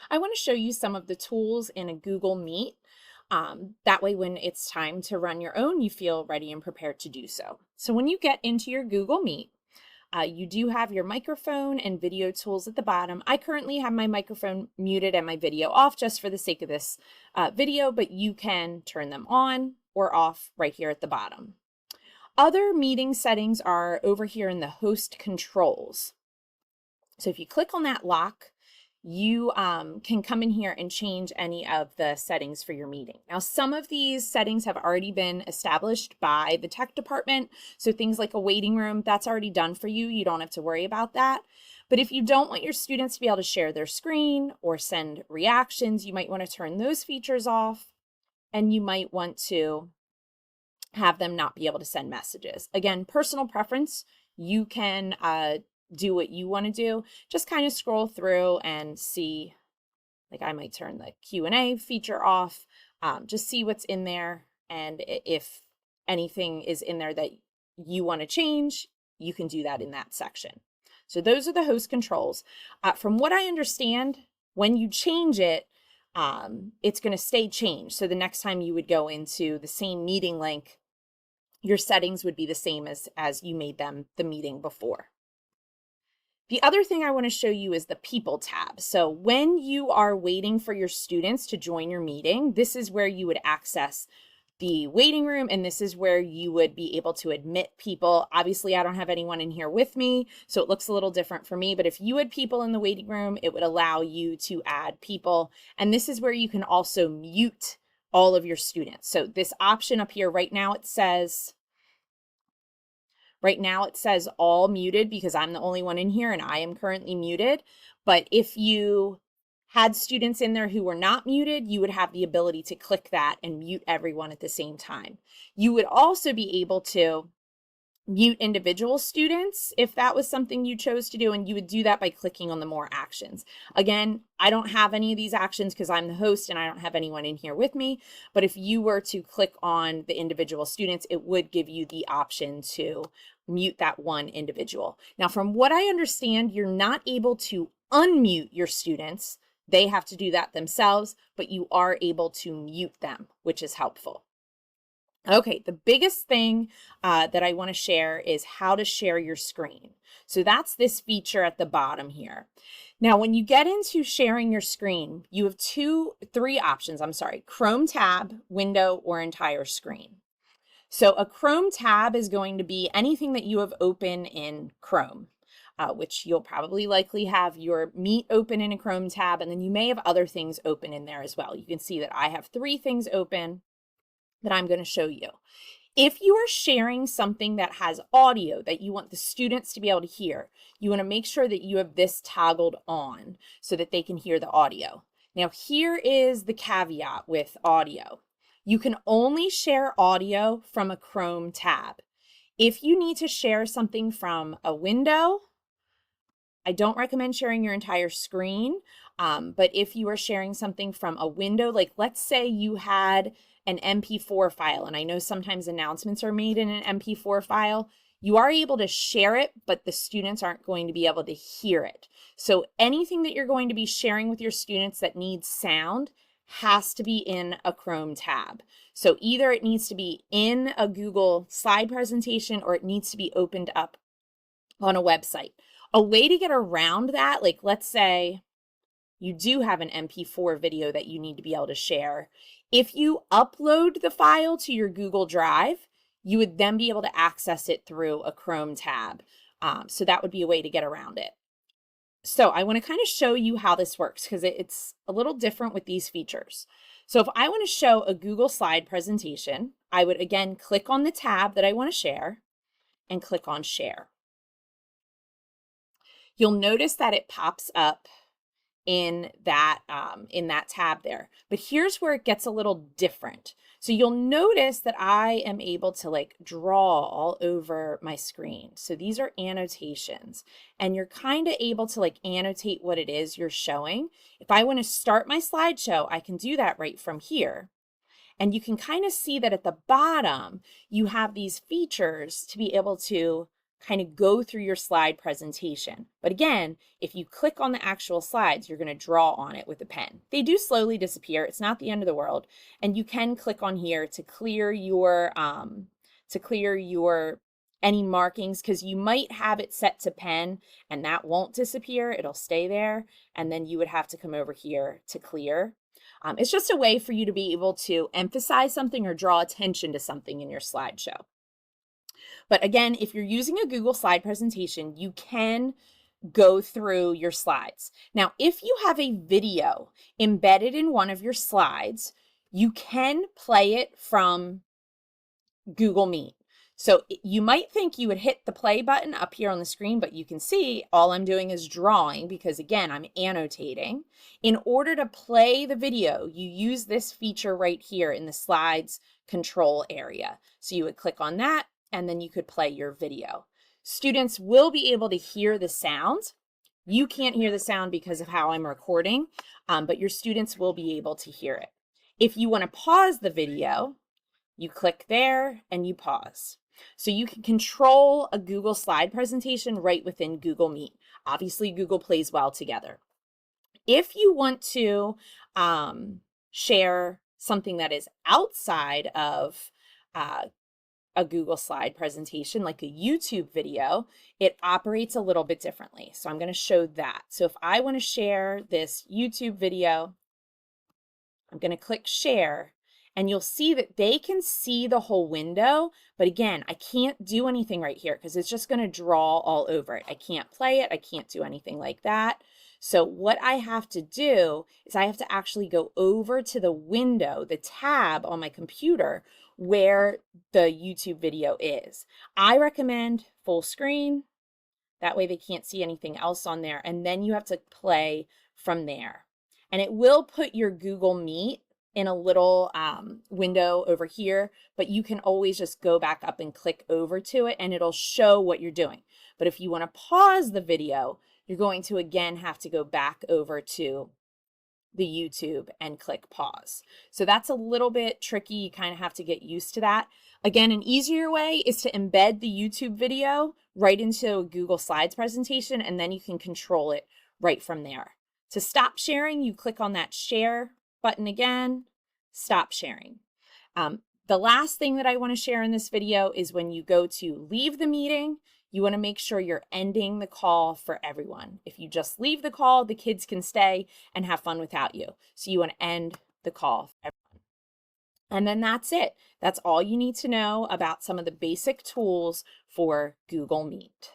I want to show you some of the tools in a Google Meet. That way, when it's time to run your own, you feel ready and prepared to do so. So when you get into your Google Meet, you do have your microphone and video tools at the bottom. I currently have my microphone muted and my video off just for the sake of this video, but you can turn them on or off right here at the bottom. Other meeting settings are over here in the host controls. So if you click on that lock, you can come in here and change any of the settings for your meeting. Now, some of these settings have already been established by the tech department. So things like a waiting room, that's already done for you. You don't have to worry about that. But if you don't want your students to be able to share their screen or send reactions, you might want to turn those features off, and you might want to have them not be able to send messages. Again, personal preference. You can do what you want to do. Just kind of scroll through and see, like I might turn the Q&A feature off, just see what's in there. And if anything is in there that you want to change, you can do that in that section. So those are the host controls. From what I understand, when you change it, it's going to stay changed. So the next time you would go into the same meeting link, your settings would be the same as you made them the meeting before. The other thing I want to show you is the People tab. So when you are waiting for your students to join your meeting, this is where you would access the waiting room, and this is where you would be able to admit people. Obviously, I don't have anyone in here with me, so it looks a little different for me, but if you had people in the waiting room, it would allow you to add people. And this is where you can also mute all of your students. So this option up here right now, it says all muted because I'm the only one in here and I am currently muted. But if you had students in there who were not muted, you would have the ability to click that and mute everyone at the same time. You would also be able to mute individual students if that was something you chose to do, and you would do that by clicking on the more actions. Again, I don't have any of these actions because I'm the host and I don't have anyone in here with me, but if you were to click on the individual students, it would give you the option to mute that one individual. Now, from what I understand, you're not able to unmute your students. They have to do that themselves, but you are able to mute them, which is helpful. Okay, the biggest thing that I want to share is how to share your screen. So that's this feature at the bottom here. Now, when you get into sharing your screen, you have three options, Chrome tab, window, or entire screen. So a Chrome tab is going to be anything that you have open in Chrome, which you'll probably likely have your Meet open in a Chrome tab, and then you may have other things open in there as well. You can see that I have 3 things open that I'm going to show you. If you are sharing something that has audio that you want the students to be able to hear, you want to make sure that you have this toggled on so that they can hear the audio. Now, here is the caveat with audio. You can only share audio from a Chrome tab. If you need to share something from a window, I don't recommend sharing your entire screen, but if you are sharing something from a window, like let's say you had an MP4 file, and I know sometimes announcements are made in an MP4 file, you are able to share it, but the students aren't going to be able to hear it. So anything that you're going to be sharing with your students that needs sound has to be in a Chrome tab. So either it needs to be in a Google slide presentation or it needs to be opened up on a website. A way to get around that, like let's say you do have an MP4 video that you need to be able to share. If you upload the file to your Google Drive, you would then be able to access it through a Chrome tab. So that would be a way to get around it. So I want to kind of show you how this works because it's a little different with these features. So if I want to show a Google slide presentation, I would again click on the tab that I want to share and click on share. You'll notice that it pops up in that tab there. But here's where it gets a little different. So you'll notice that I am able to like draw all over my screen. So these are annotations, and you're kind of able to like annotate what it is you're showing. If I want to start my slideshow, I can do that right from here. And you can kind of see that at the bottom, you have these features to be able to kind of go through your slide presentation. But again, if you click on the actual slides, you're going to draw on it with a pen. They do slowly disappear. It's not the end of the world. And you can click on here to clear your any markings, because you might have it set to pen and that won't disappear. It'll stay there. And then you would have to come over here to clear. It's just a way for you to be able to emphasize something or draw attention to something in your slideshow. But again, if you're using a Google slide presentation, you can go through your slides. Now, if you have a video embedded in one of your slides, you can play it from Google Meet. So you might think you would hit the play button up here on the screen, but you can see all I'm doing is drawing, because again, I'm annotating. In order to play the video, you use this feature right here in the slides control area. So you would click on that and then you could play your video. Students will be able to hear the sound. You can't hear the sound because of how I'm recording, but your students will be able to hear it. If you want to pause the video, you click there and you pause. So you can control a Google slide presentation right within Google Meet. Obviously, Google plays well together. If you want to share something that is outside of a Google slide presentation, like a YouTube video, it operates a little bit differently. So I'm going to show that. So if I want to share this YouTube video, I'm going to click share. And you'll see that they can see the whole window, but again, I can't do anything right here because it's just going to draw all over it. I can't play it. I can't do anything like that. So what I have to do is I have to actually go over to the window, the tab on my computer where the YouTube video is. I recommend full screen. That way they can't see anything else on there. And then you have to play from there. And it will put your Google Meet in a little window over here, but you can always just go back up and click over to it and it'll show what you're doing. But if you want to pause the video, you're going to again have to go back over to the YouTube and click pause. So that's a little bit tricky. You kind of have to get used to that. Again, an easier way is to embed the YouTube video right into a Google Slides presentation, and then you can control it right from there. To stop sharing, you click on that share button again, stop sharing. The last thing that I want to share in this video is when you go to leave the meeting, you want to make sure you're ending the call for everyone. If you just leave the call, the kids can stay and have fun without you. So you want to end the call for everyone. And then that's it. That's all you need to know about some of the basic tools for Google Meet.